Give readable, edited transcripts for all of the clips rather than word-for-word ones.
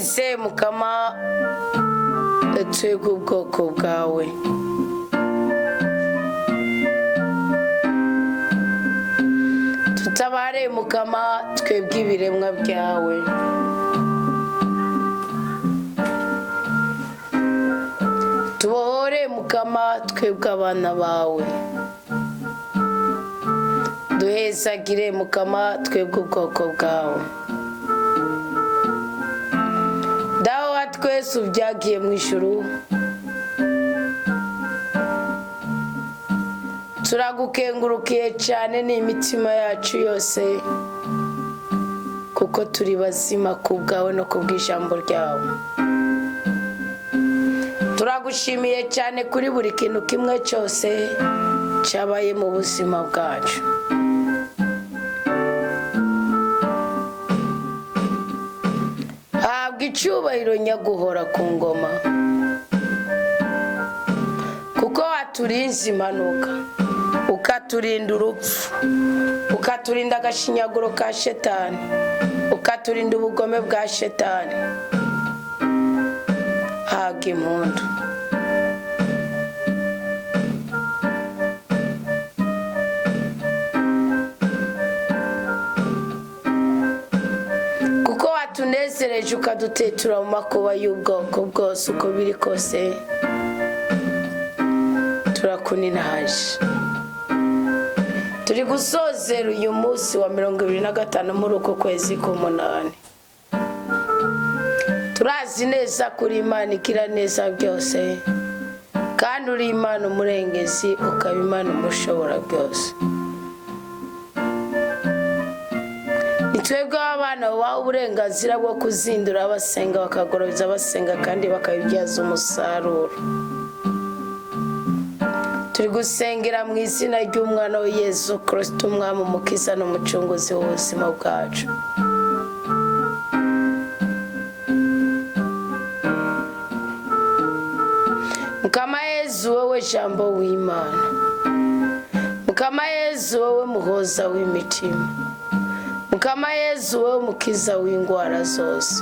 twizeye mukama twebwe ubwoko bwawe. Tutabare mukama twebwe ibiremwa byawe. Tubohore mukama twebwe abana bawe. Duhezagire mukama twebwe ubwoko bwawe. Dawa twese ubyagiye mu ijuru, turagukengurukiye cyane n'imitima yacu yose, kuko turi bazima kubwawe no kubw'ijambo ryawe. Turagushimiye cyane kuri buri kintu kimwe cyose cyabaye mu buzima bwacu. Habwa icyubahiro nyaguhora ku ngoma, kuko waturinze impanuka, ukaturinda urupfu, ukaturinda agashinyaguro ka shetani, ukaturinda ubugome bwa shetani. Habwa impundu. Tunezereje ukadutetura mu makuba y'ubwoko bwose uko biri kose, turakuninaje. Turi gusozera uyu munsi wa 25 muri uko kwezi k'umunani. Turazi neza kuri Imana igira neza byose, kandi uri Imana umurengezi, ukaba Imana umushobora byose. Twebwe abana bawe uburenganzira bwo kuzindura abasenga, bakagororeza abasenga kandi bakabibyaza umusaruro. Turi gusengera mu izina ry'umwana wa Yesu Kristo, umwami umukiza n'umucunguzi w'ubuzima bwacu. Mukama Yesu wowe jambo w'Imana, Mukama Yesu wowe muhoza w'imitima, Mukama Yesu wowe mukiza w'indwara zose.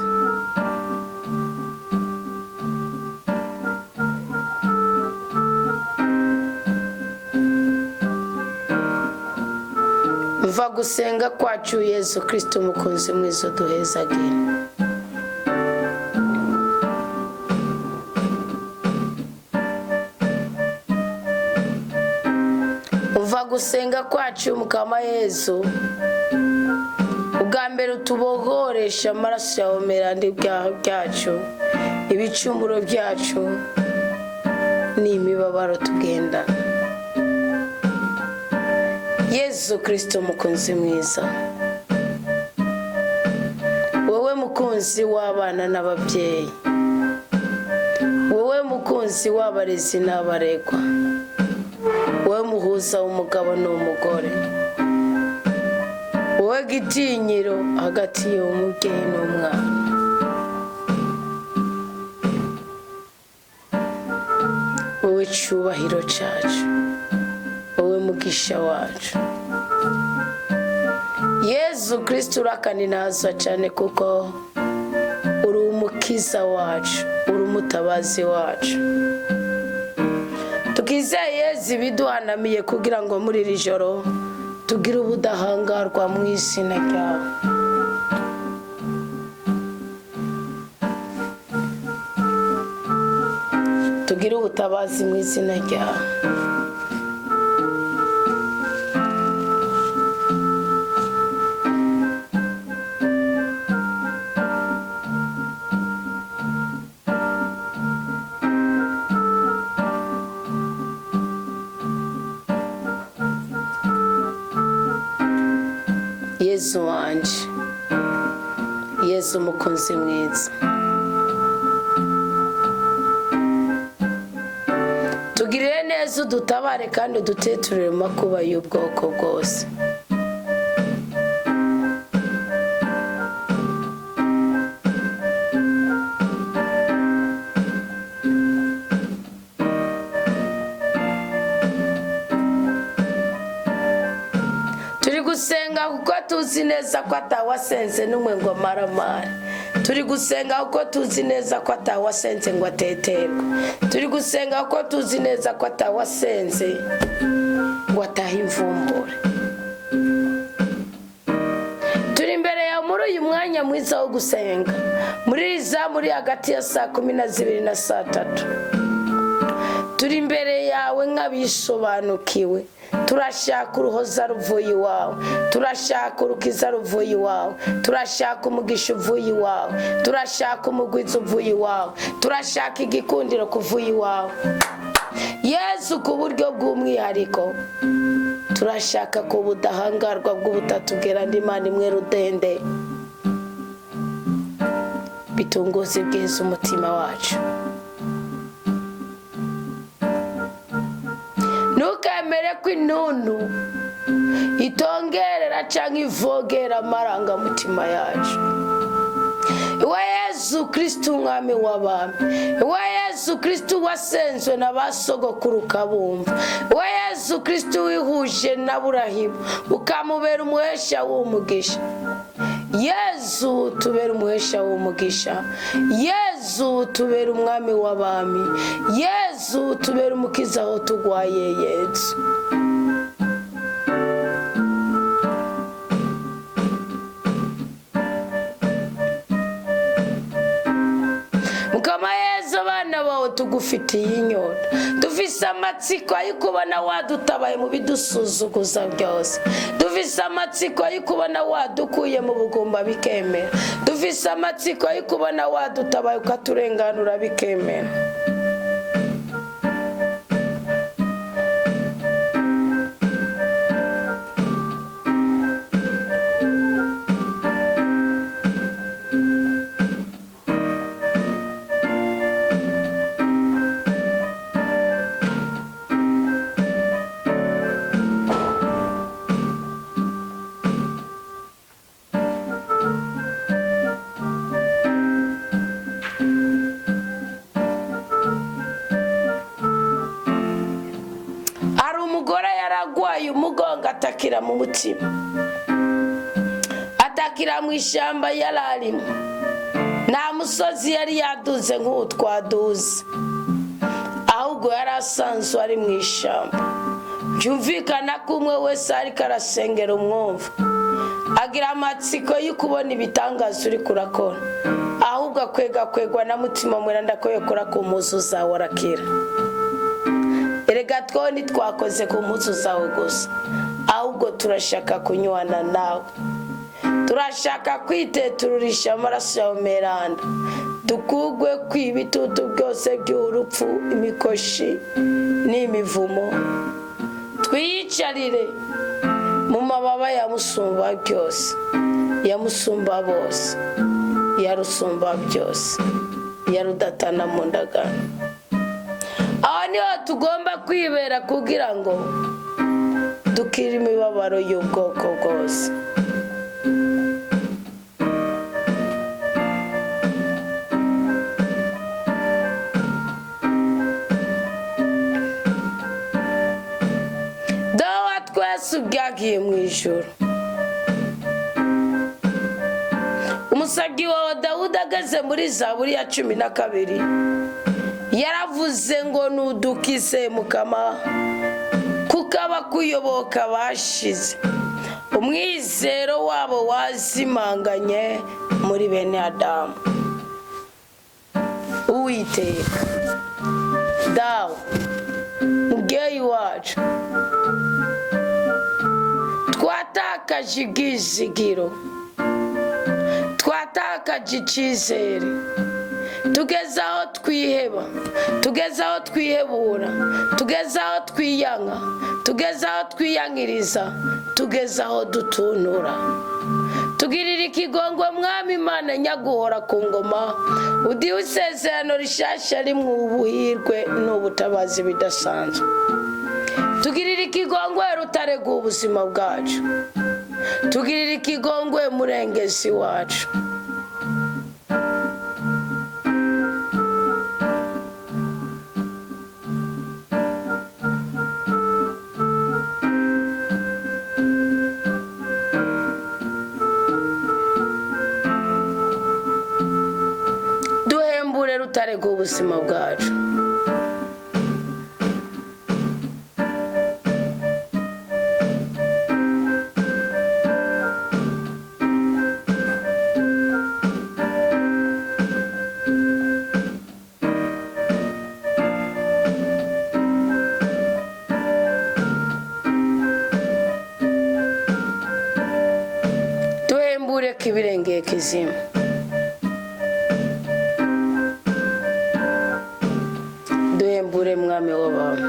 Mva gusenga kwacu Yesu Kristo umukunzi mwiza, duhezagire. Mva gusenga kwacu Mukama Yesu, ubwa mbere utubohoresha amaraso yawe meranda ibyaha byacu, ibicumuro byacu n'imibabaro tugenda. Yesu Kristo umukunzi mwiza, wowe mukunzi w'abana n'ababyeyi, wowe mukunzi w'abarezi n'abaregwa, wowe muhuza w'umugabo n'umugore, wowe gitinyiro hagati y'umubyeyi n'umwana. Wowe cyubahiro cyacu, wowe mugisha wacu. Yesu Kristo urakaninaza cyane, kuko uri umukiza wacu, uri umutabazi wacu. Tukizeye Yesu biduhanamiye kugira ngo muri iri joro tugire ubudahangarwa mu izina ryawe. Tugire ubutabazi mu izina ryawe. Yesu wanje, Yesu umukunzi mwiza, tugirire neza, udutabare kandi uduteturire mu makuba y'ubwoko bwose. Turi gusenga kuko tuzi neza ko atawasenze n'umwe ngo maramare, turi gusenga uko tuzi neza ko atawasenze ngo ateterwe, turi gusenga uko tuzi neza ko atawasenze ngo atahe imvumbure. Turi imbere ya muri uyu mwanya mwiza wo gusenga, muri hagati ya saa 12 na saa 3. Turi imbere yawe nk'abisobanukiwe, turashaka uruhoza ruvuye iwawe, turashaka urukiza ruvuye iwawe, turashaka umugisha uvuye iwawe, turashaka umugwiza uvuye iwawe, turashaka igikundiro kuvuye iwawe Yesu, ku buryo bw'umwihariko. Turashaka ko ubudahangarwa bw'ubutatu bwera Imana imwe rudende bitunguze bwiza umutima wacu. Ntukemere ko intuntu itongerera cyangwa ivogera amarangamutima yacu. Iwe Yesu Kristo umwami w'abami, iwe Yesu Kristo wasenzwe n'abasogokuru ukabumva, iwe Yesu Kristo wihuje na Burahimu ukamubera umuhesha w'umugisha. Yesu tubera umuhesha w'umugisha, Yesu tubera umwami w'abami, Yesu tubera umukiza aho tugwaye. Yesu Mukama Yesu, abana bawe tugufitiye inyota, dufise amatsiko y'ukubona wadutabaye mu bidusuzuguza byose, dufise amatsiko y'ukubona wadukuye mu bugumba bikemera, dufise amatsiko y'ukubona wadutabaye ukaturenganura bikemera. Umugongo atakira mu mutima, atakira mu ishyamba yararimo, nta musozi yari yaduze nk'uwo twaduze, ahubwo yari asanzwe ari mu ishyamba. Byumvikana ko umwe wese ariko arasengera umwumva, agira amatsiko yo kubona ibitangaza uri kurakora, ahubwo akwegwa na mutima mwera kora ku mpuzu zawe arakira. Erega two ntitwakoze ku mpuzu zawe gusa, ahubwo turashaka kunywana nawe, turashaka kwitetururisha amaraso yawe meranda, dukugwe kw'ibitutu byose by'urupfu, imikoshi n'imivumo, twiyicarire mu mababa ya musumba byose, ya musumba bose, ya rusumba byose, ya rudatana mu ndagano. Aho niho tugomba kwibera kugira ngo dukire imibabaro y'ubwoko bwose. Dawa twese ubyagiye mu ijuru. Umusabyi wawe Dawudi ageze muri Zaburi ya 12 yaravuze ngo nudukize Mukama, kuko abakuyoboka bashize, umwizero wabo wazimanganye muri bene Adamu. Uwiteka dawe mubyeyi wacu, twatakaje ibyizigiro, twatakaje icyizere, tugeze aho twiheba, tugeze aho twihebura, tugeze aho twiyanga, tugeze aho twiyankiriza, tugeze aho dutunura. Tugirira ikigongwe Mwami Imana nyaguhora ku ngoma, udihe isezerano rishasha rimwe ubuhirwe n'ubutabazi bidasanzwe. Tugirira ikigongwe rutare rw'ubuzima bwacu, tugirira ikigongwe murengezi wacu. buzima bwacu. Duhembure kibirengeye kizima. Duhembure mwami w'abami.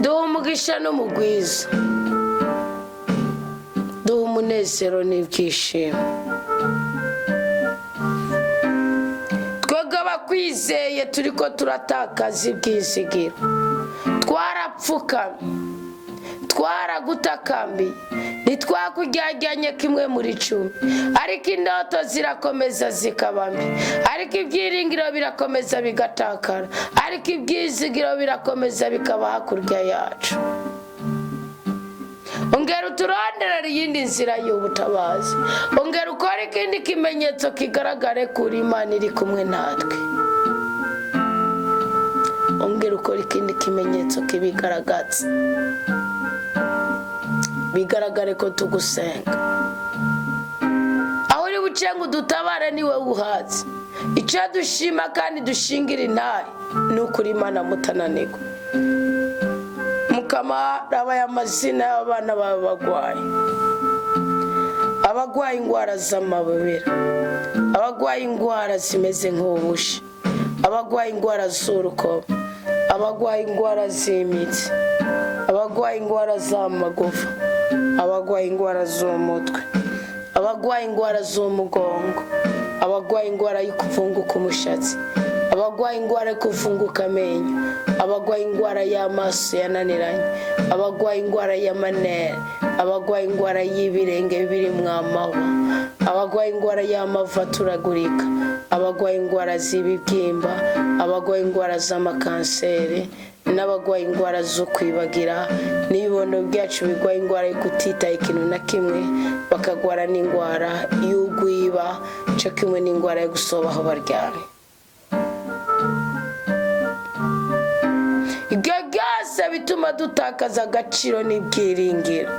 Duha umugisha n'umugwiza. Duha umunezero n'ibyishimo. Twebwe abakwizeye turiko turatakaza ibyizigiro. Twarapfukamye, twaragutakambiye, ntitwakuryajyanye kimwe muri 10, ariko indoto zirakomeza zikaba mbi, ariko ibyiringiro birakomeza bigatakara, ariko ibyizigiro birakomeza bikaba hakurya yacu. Ongera uturonderera iyindi nzira y'ubutabazi. Ongera ukora ikindi kimenyetso kigaragare kuri Imana iri kumwe natwe. Ongera ukora ikindi kimenyetso kibigaragaza, bigaragare ko tugusenga. Aho uri buce ngo dutabare niwe uhazi. Icyo dushima kandi dushingira intare ni ukuri Imana mutananirwa. Mukama rabaye amazina y'abana babagwaye. Abagwaye ingwara z'amabere, abagwaye ingwara zimeze nk'ubushi, abagwaye ingwara z'urukoba, abagwaye ingwara z'imitsi, abagwaye ingwara z'amagufa, abagwaye ingwara z'umutwe, abagwaye ingwara z'umugongo, abagwaye ingwara y'ukuvunguka umushatsi, abagwaye ingwara y'ukuvunguka amenyo, abagwaye ingwara y'amaso yananiranye, abagwaye ingwara y'amanere, abagwaye ingwara y'ibirenge biri mwamawa, abagwaye ingwara y'amavu aturagurika, abagwaye ingwara z'ibibyimba, abagwaye ingwara z'amakanseri, n'abagwaye ingwara zo kwibagira, n'ibibondo byacu bigwaye ingwara yo kutitaho ikintu na kimwe, bakagwara n'ingwara y'ugwiba, cyo kimwe n'ingwara yo gusoba aho baryamye. Ibyo byose bituma dutakaza agaciro n'ibyiringiro.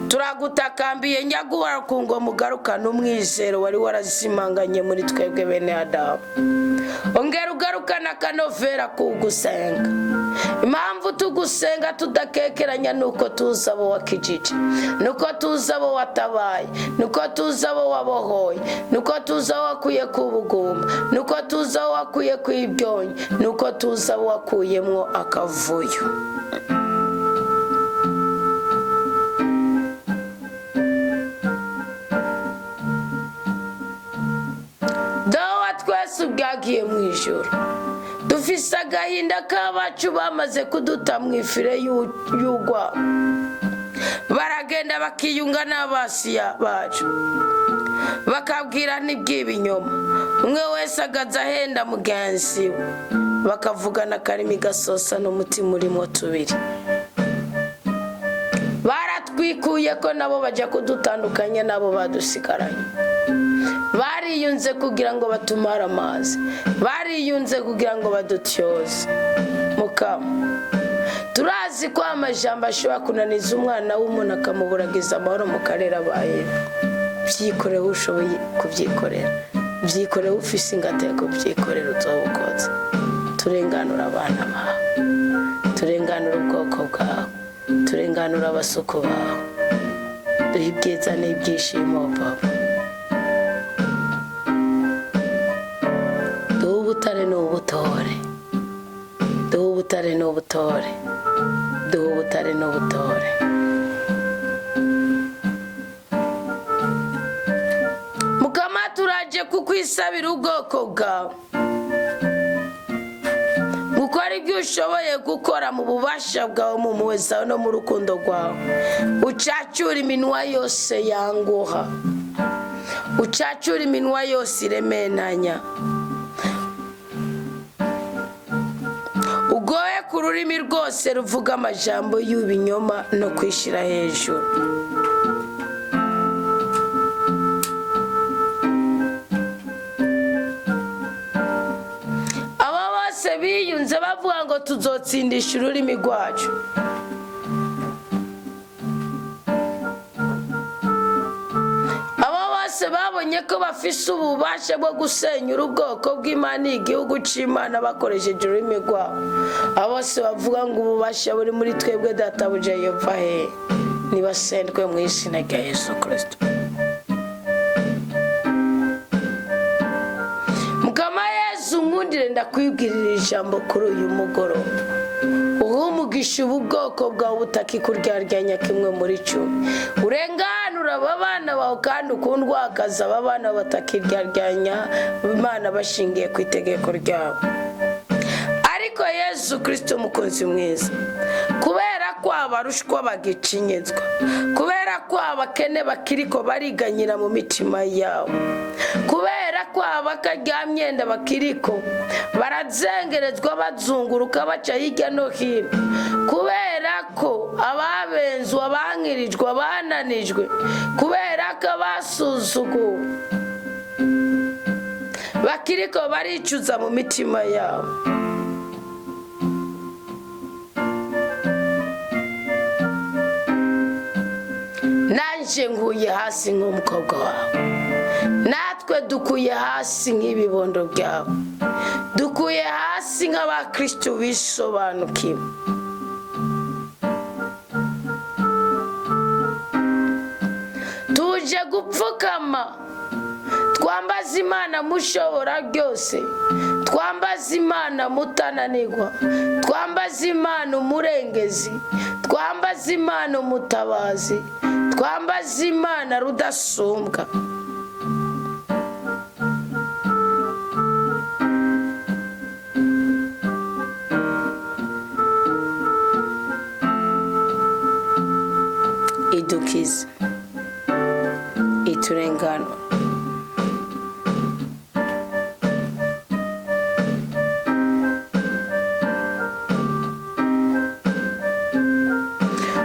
Turagutakambiye nyaguhara ku ngo mugarukana umwizero wari warazimanganye muri twebwe bene Adamu. Ongera ugarukana akanovera kugusenga. Impamvu tugusenga tudakekeranya nuko tuzi abo wakijije, nuko tuzi abo watabaye, nuko tuzi abo wabohoye, nuko tuzi abo wakuye ku bugumba, nuko tuzi abo wakuye ku ibyonyi, nuko tuzi abo wakuyemwo akavuyo. Dawa twese ubwagiye mu ijuru. Dufise agahinda k'abacu bamaze kuduta mu ifire y'ugwa. Baragenda bakiyunga n'abasiya bacu, bakabwira n'iby'ibinyoma. Umwe wese agaza ahenda mugenzi we, bakavugana karimi gasosa n'umutima urimo tubiri. Baratwikuye ko nabo bajya kudutandukanya nabo badusigaranye. Bariyunze kugira ngo batumara amazi, bariyunze kugira ngo badutyoze. Mukama, turazi ko amajambo ashobora kunaniza umwana w'umuntu akamuburagiza amahoro mu karere abaye. Byikorere ushoboye kubyikorera, byikorere ufise ingata yo kubyikorera uzobukoze. Turenganura abana bawe, turenganura ubwoko bwawe, turenganura abasuku bawe, duhe ibyiza n'ibyishimo Papa. Ubutare n'ubutore, duhe ubutare n'ubutore, duhe ubutare n'ubutore. Mukama, turaje kukwisabira ubwoko bwawe, gukora ibyo ushoboye gukora mu bubasha bwawe, mu mpuhwe zawe no mu rukundo rwawe. Ucacura iminwa yose yanguha, ucacura iminwa yose iremenanya, ugoye ku rurimi rwose ruvuga amajambo y'ubinyoma no kwishira hejuru. Aba bose biyunze bavuga ngo tuzotsindisha ururimi rwacu. Babonye ko bafise ububasha bwo gusenyura ubwoko bw'Imana igihugu c'Imana bakoresheje ururimi rwabo. Abose bavuga ngo ububasha buri muri twebwe databuja yova he, nibasendwe mu izina rya Yesu Kristo. Mukama Yesu nkundire ndakwibwirira ijambo kuri uyu mugoroba. Umugisha ubu bwoko bwawe butakikuryarya kimwe muri cyo. Urenganura abana bawe kandi ukundwakaza abana batakiryarya Imana bashingiye ku itegeko ryabo. Ariko Yesu Kristo mukunzi mwiza, kubera ko abarushwa bagicinyezwa, kubera ko abakene bakiriko bariganyira mu mitima yawe, kubera ko abakaryamyenda bakiriko barazengerezwa bazunguruka baca hirya no hino, kubera ko ababenzwe abankirijwe abananijwe, kubera ko abasuzuguwe bakiriko baricuza mu mitima yawe. Nanje nguye hasi nk'umukobwa wawe, natwe dukuye hasi nk'ibibondo byawe, dukuye hasi nk'abakristo bisobanukiwe. Tuje gupfukama twambaza Imana mushobora byose, twambaza Imana mutananirwa, twambaza Imana umurengezi, twambaza Imana umutabazi, twambaza Imana rudasumbwa. Idukiza, iturengano.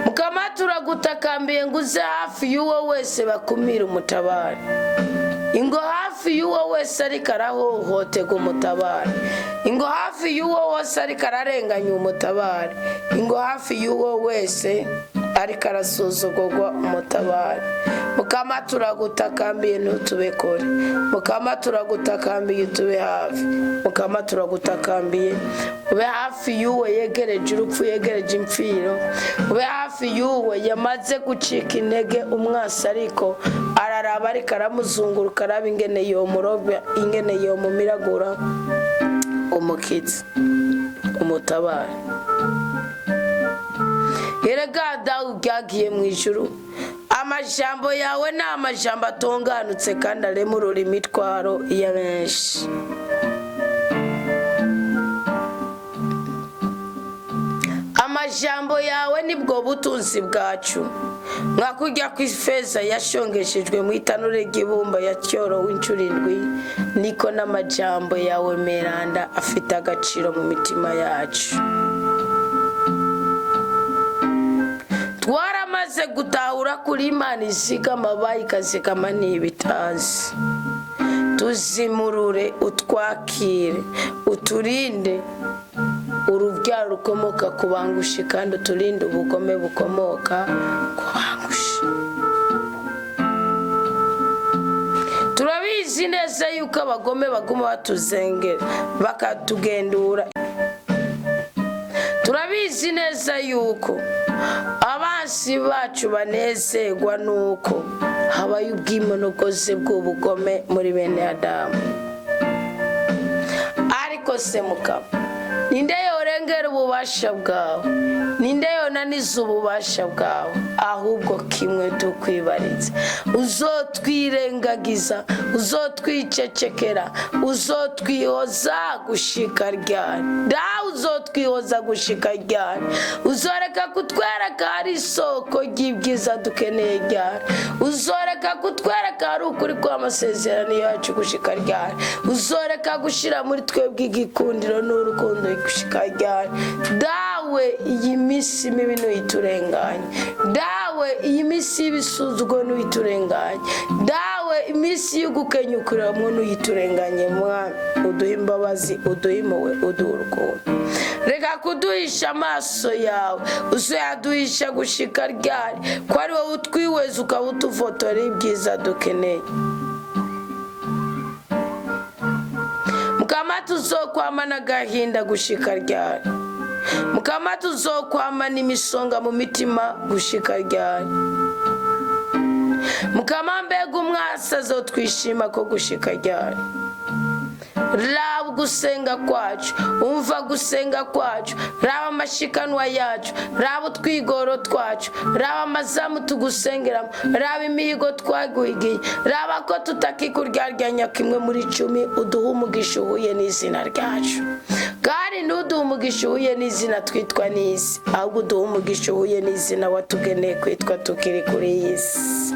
Mukama turagutakambiye nguze hafi y'uwo wese bakumira umutabari. Ingo hafi y'uwo wese ariko arahohotega umutabari. Ingo hafi y'uwo wese ariko ararenganya umutabari. Ingo hafi y'uwo wese ariko arasuzugurwa umutabari. Mukama turagutakambiye ntutube kure. Mukama turagutakambiye utube hafi. Mukama turagutakambiye ube hafi y'uwo yegereje urupfu, yegereje impfiro. Ube hafi y'uwo yamaze gucika intege umwasi ariko araraba ariko aramuzunguruka araba ingene yomuroba, ingene yomumiragura, umukiza, umutabari. Erega dawe ubyagiye mu ijuru, amajambo yawe ni amajambo atonganutse kandi aremurura imitwaro ya benshi. Amajambo yawe nibwo butunzi bwacu, nka kurya kw'ifeza yashongeshejwe mu itanure ry'ibumba yacyorowe incuro 7, niko n'amajambo yawe meranda afite agaciro mu mitima yacu. Twaramaze gutahura kuri Imana izigama bayikazigama n'ibitazi. Tuzimurure, utwakire, uturinde urubyaro rukomoka ku bangushi kandi uturinde ubugome bukomoka ku bangushi. Turabizi neza yuko abagome baguma batuzengera bakatugendura. Turabizi neza yuko abansi bacu banezerwa nuko habaye ubwimonogoze bw'ubugome muri bene Adamu. Ariko se Mukama, ninde yorengera ububasha bwawe? Ninde yonaniza ububasha bwawe? Ahubwo kimwe tukwibariza, uzotwirengagiza, uzotwicecekera, uzotwihoza gushika ryari? Dawe uzotwihoza gushika ryari? Uzoreka kutwereka ari isoko ry'ibyiza dukeneye ryari? Uzoreka kutwereka ari ukuri kw'amasezerano yacu gushika ryari? Uzoreka gushira muri twebwe igikundiro n'urukundo gushika ryari? Dawe iyi misi mibi ntuyiturenganye, dawe iyi misi y'ibisuzuguro ntuyiturenganye, dawe imisi y'ugukenyukira mu ntuyiturenganye. Mwami uduhe imbabazi, uduhe impuhwe, uduhe urukundo. Reka kuduhisha amaso yawe, uzoyaduhisha gushika ryari? Ko ari wowe utwihweza ukaba utufotora ibyiza dukeneye. Mukama tuzokwamana agahinda gushika ryari? Mukama tuzokwamana imisonga mu mitima gushika ryari? Mukama mbega umwasa azotwishima ko gushika ryari? Raba gusenga kwacu, umva gusenga kwacu, raba amashikanwa yacu, raba utwigoro twacu, raba amazamu tugusengeramo, raba imihigo twaguhigiye, raba ko tutakikuryarya kimwe muri 10. Uduhe umugisha uhuye n'izina ryacu, kandi ntuduhe umugisha uhuye n'izina twitwa n'isi, ahubwo uduhe umugisha uhuye n'izina watugeneye kwitwa tukiri kuri iyi si.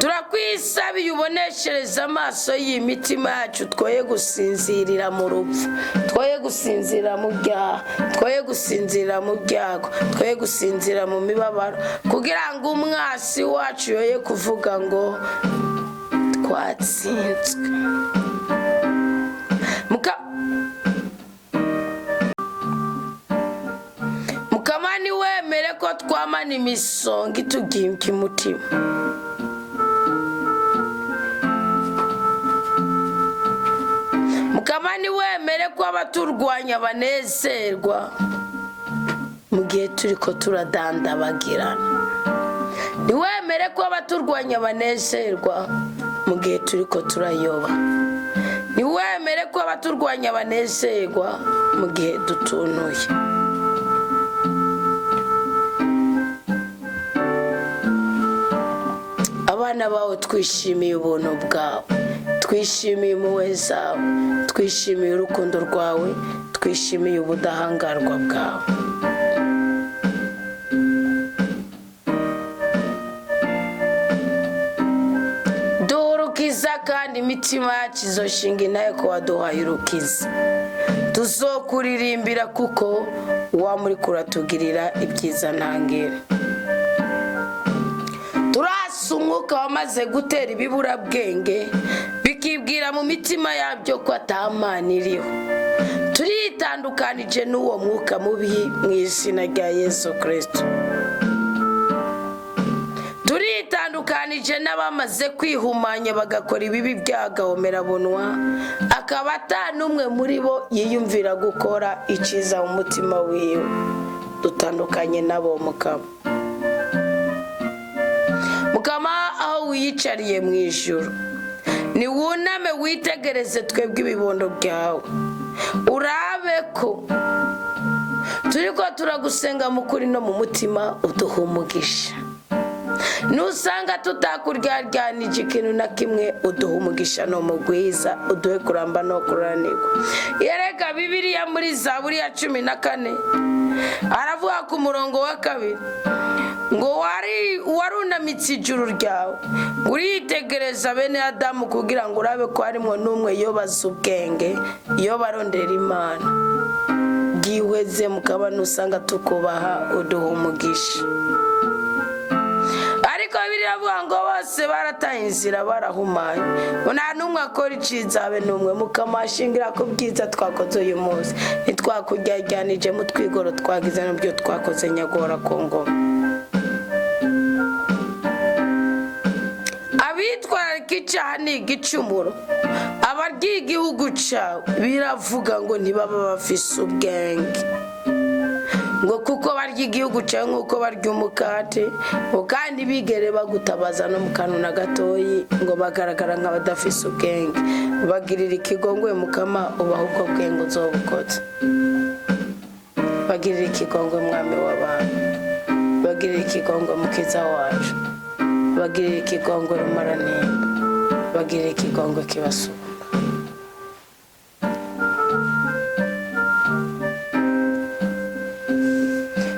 Turakwisa uboneshereza amaso y'imitima yacu, twoye gusinzirira mu rupfu, twoye gusinzira mu byaha, twoye gusinzira mu byago, twoye gusinzira mu mibabaro, kugira ngo umwasi wacu yoye kuvuga ngo twatsinzwe. Mukama ni wemere ko twamana imisonga itugimbye umutima. Mukama ni wemere ko abaturwanya banezerwa mu gihe turiko turadandabagirana. Ni wemere ko abaturwanya banezerwa mu gihe turiko turayoba. Ni wemere ko abaturwanya banezerwa mu gihe dutunuye. Abana bawe twishimiye ubuntu bwawe, twishimiye impuhwe zawe, twishimiye urukundo rwawe, twishimiye ubudahangarwa bwawe. Duhurukiza kandi imitima yacu izoshinga intahe ko waduhaye urukiza. Tuzokuririmbira kuko wamuri kuratugirira ibyiza ntangere. Turasa umwuka wamaze gutera ibiburabwenge, bikibwira mu mitima yabyo ko atamana iriho. Turitandukanije n'uwo mwuka mubi mu izina rya Yesu Kristo. Turitandukanije n'abamaze kwihumanya bagakora ibibi by'agahomerabunwa, akaba atanumwe muri bo yiyumvira gukora iciza mu mutima wiwe. Dutandukanye nabo Mukama. Mukama aho wiyicariye mu ijuru, ni wuname witegereze twebwe ibibondo byawe, urabe ko turiko turagusenga mu kuri no mu mutima, uduhe umugisha. Nusanga tutakuryaryanije ikintu na kimwe, uduhe umugisha no mugwiza, uduhe kuramba no kuranirwa. Yereka Bibiliya muri Zaburi ya 14 aravuga ku murongo wa 2 ngo warunamitse ijuru ryawe, uritegereza bene Adamu kugira ngo urabe ko harimo n'umwe yobaza ubwenge, iyo barondera Imana. Gihweze Mukaba nusanga tukubaha, uduhe umugisha. Ariko Bibiliya avuga ngo bose barataye inzira barahumanye, nta n'umwe akora iciza habe n'umwe. Mukama ashingira ku byiza twakoze uyu munsi, ntitwakuryaryanije mu twigoro twagize n'ibyo twakoze nyagora ku ngoma. Abitwararika icyaha ni igicumuro, abarya igihugu cyawe biravuga ngo ntibaba bafise ubwenge, ngo kuko barya igihugu cyawe nk'uko barya umukate, kandi bigere bagutabaza no mu kantu na gatoyi, ngo bagaragara nk'abadafise ubwenge. Bagirira ikigongwe Mukama, ubaha ubwo bwenge uzobukoze. Bagirira ikigongwe Mwami w'abantu, bagirira ikigongwe Mukiza wacu. bagirire ikigongwe rumaranimba, bagirire ikigongwe kibasumba.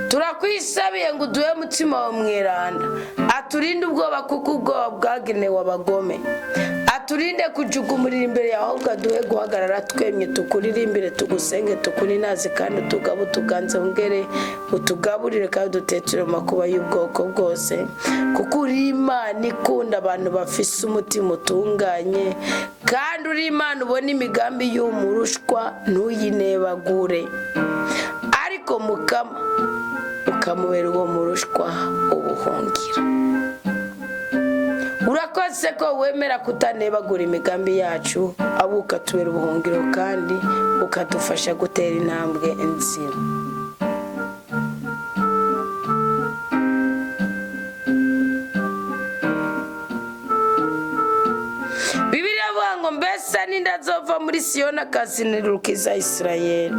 Turakwisabiye ngo uduhe mutima wa mweranda, aturinde ubwoba kuko ubwoba bwagenewe abagome, aturinde kujugumurira imbere yawe, ahubwo aduhe guhagarara twemye tukuririmbire, tugusenge, tukuninaze kandi tuganze ungere, utugaburire kandi duteture amakuba y'ubwoko bwose, kuko uri Imana ikunda abantu bafise umutima utunganye, kandi uri Imana ubona imigambi y'umurushwa ntuyinebagure, ariko Mukama ukamubera uwo murushwa ubuhungira. Urakoze ko wemera kutanebagura imigambi yacu, abo ukatubera ubuhungiro kandi ukadufasha gutera intambwe nzira. Bibiliya ivuga ngo mbese ninda azova muri Siyoni akazindukiza Isirayeli,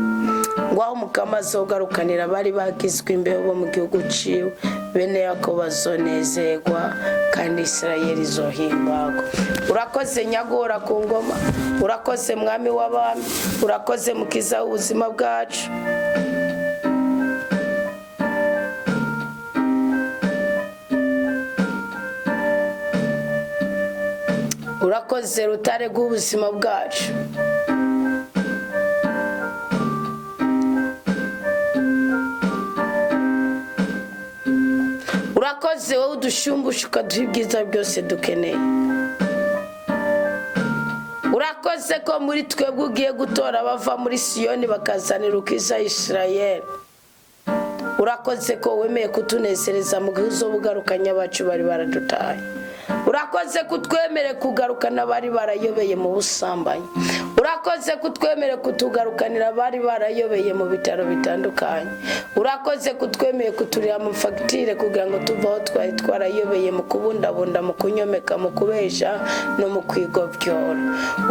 ngo aho Mukama azogarukanira abari bagizwe imbeho bo mu gihugu ciwe, bene Yakobo bazonezerwa kandi Isirayeli izohimbagwa. Urakoze nyagora ku ngoma, urakoze mwami w'abami, urakoze mukiza w'ubuzima bwacu. Urakoze rutare rw'ubuzima bwacu. Urakoze wowe udushumbusha ukaduha ibyiza byose dukeneye. Urakoze ko muri twebwe ugiye gutora bava muri Siyoni bakazanira ukiza Isirayeli. Urakoze ko wemeye kutunezereza mu gihe uzobugarukanya abacu bari baradutaye. Urakoze kutwemere kugarukana bari barayobeye mu busambanyi. Urakoze kutwemere kutugarukanira bari barayobeye mu bitaro bitandukanye. Urakoze kutwemeye kuturira amafagitire kugira ngo tuvaho twari twarayobeye mu kubundabunda, mu kunyomeka, mu kubesha no mu kwigobyora.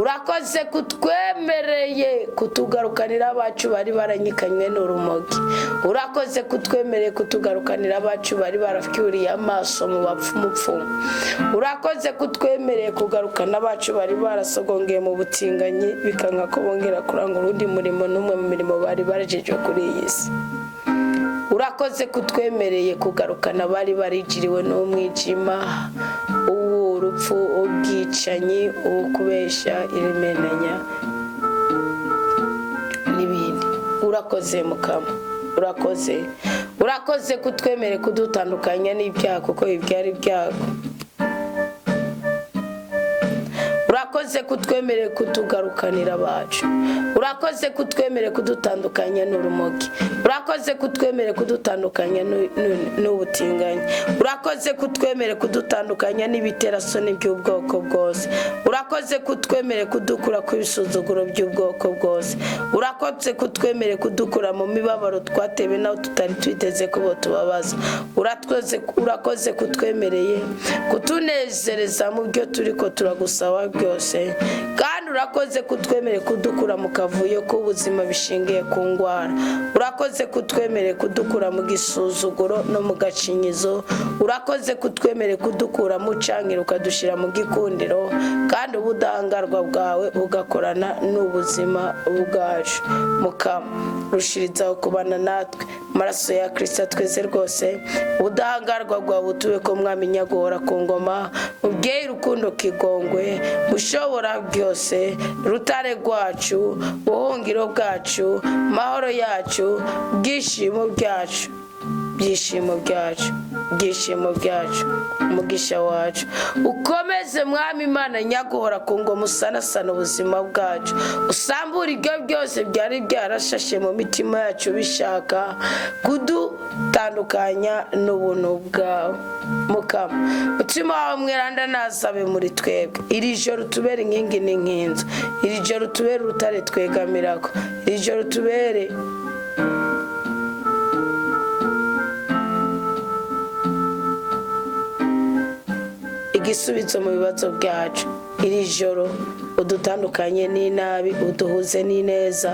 Urakoze kutwemereye kutugarukanira abacu bari baranyikanywe n'urumogi. Urakoze kutwemereye kutugarukanira abacu bari barafikiuriye amaso mu bapfumupfumu. Urakoze kutwemereye kugarukana abacu bari barasogongeye mu butinganyi bikanka ko bongera kurangura undi murimo n'umwe mu mirimo bari barejejwe kuri iyi si. Urakoze kutwemereye kugarukana bari barijiriwe n'umwijima, urupfu, ubwicanyi, ukubesha, irimenanya n'ibindi. Urakoze Mukama, urakoze kutwemereye kudutandukanya n'ibyaha kuko ibyari byago. Urakoze kutwemereye kutugarukanira abacu. Urakoze kutwemereye kudutandukanya n'urumogi. Urakoze kutwemereye kudutandukanya n'ubutinganyi. Urakoze kutwemereye kudutandukanya n'ibiterasoni by'ubwoko bwose. Urakoze kutwemereye kudukura ku bisuzuguro by'ubwoko bwose. Urakoze kutwemereye kudukura mu mibabaro twatewe naho tutari twiteze ko tubabaza. Urakoze kutwemereye kutunezereza mu byo turiko turagusaba byose, kandi urakoze kutwemereye kudukura mu kavuyo k'ubuzima bishingiye ku ngwara. Urakoze kutwemereye kudukura mu gisuzuguro no mu gacinyizo. Urakoze kutwemereye kudukura mu cangiro ukadushira mu gikundiro, kandi ubudahangarwa bwawe bugakorana n'ubuzima bwacu. Mukama, rushirizaho kubana natwe, maraso ya Kristo tweze rwose. Ubudahangarwa bwawe butube ko mwami nyagora ku ngoma, ubweye urukundo kigongwe, ushobora byose, rutare rwacu, buhungiro bwacu, mahoro yacu, byishimo byacu, umugisha wacu. Ukomeze mwami Imana nyagora ku ngoma, usanasana ubuzima bwacu, usambura ibyo byose byari byarashashe mu mitima yacu bishaka kudutandukanya n'ubuntu bwawe. Mukama, mutima wawe mweranda nazabe muri twebwe. Iri joro tubere inkingi n'inkinzo, iri joro tubere urutare twegamirako, iri joro tubere igisubizo mu bibazo byacu. Iri joro udutandukanye n'inabi, uduhuze n'ineza,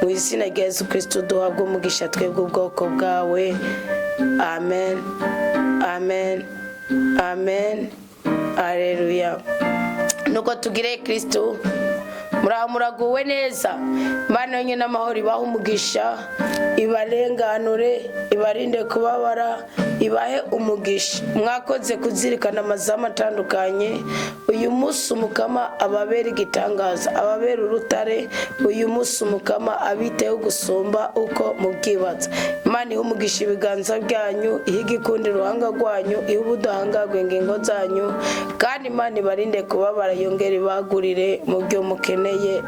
mu izina rya Yesu Kristo duhabwe umugisha twebwe ubwoko bwawe. Amen, amen, amen. Haleluya. Nuko tugire Kristo muraguwe neza. Imana nyine amahoro ibaha umugisha, ibarenganure, ibarinde kubabara, ibahe umugisha. Mwakoze kuzirikana amazamu atandukanye. Uyu munsi umukama ababera igitangaza, ababera urutare. Uyu munsi umukama abiteho gusumba uko mubwibaza. Imana umugisha ibiganza byanyu, ihigikundi ruhanga rwanyu, ihubudahangagwe ingingo zanyu, kandi Imana ibarinde kubabara, yongera ibagurire mu byo mukeneye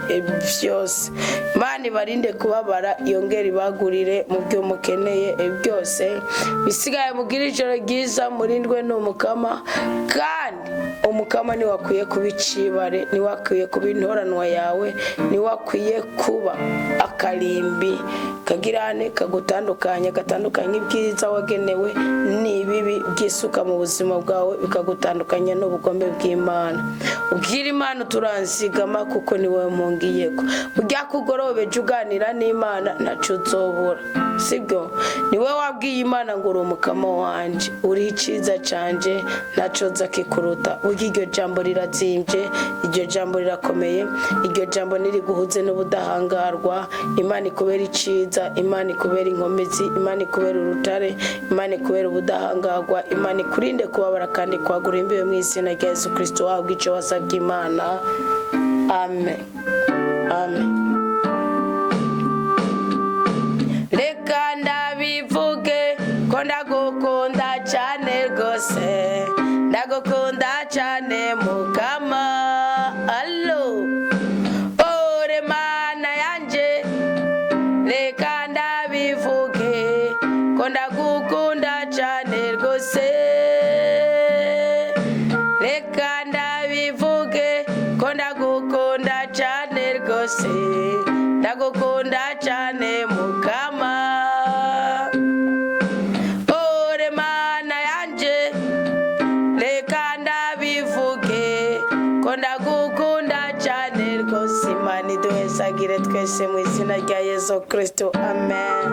byose. Imana ibarinde kubabara, yongera ibagurire mu byo mukeneye byose. Bisigaye mugira ijoro ryiza, murindwe n'umukama, kandi umukama ni wakwiye kubicibare, ni wakwiye kuba intoranwa yawe, ni wakwiye kuba akarimbi kagirane kagutandukanya, gatandukanye ibyiza wagenewe n'ibibi byisuka mu buzima bwawe, bikagutandukanya n'ubugombe bw'Imana. Ubwira Imana turanzigama kuko ni wowe mungiyeko. Ujya kugorobe juganira n'Imana ntaco uzobura, sibyo? Ni wowe wabwiye Imana ngo uri umukama wanje, uri iciza canje, ntaco zakikuruta. Burya iryo jambo rirazimbye, iryo jambo rirakomeye, iryo jambo niriguhuze n'ubudahangarwa. Imana ikubera iciza, Imana ikubera inkomezi, Imana ikubera urutare, Imana ikubera ubudahangarwa, Imana ikurinde kubabara kandi kwagura imbibe mu izina rya Yesu Kristo wabwo ico wasabye Imana. Amen. Amen. Reka ndabivuge ko ndagukunda cyane rwose, ndagukunda cyane mukama. Allo ore mana yanje, reka ndabivuge ko ndagukunda cyane rwose, reka ndabivuge ko ndagukunda cyane rwose, ndagukunda cyane mukama. Ore mana yanje, reka ndabivuge ko ndagukunda cyane rwose. Imana iduhesagire twese mu izina rya Yesu Kristo. Amen.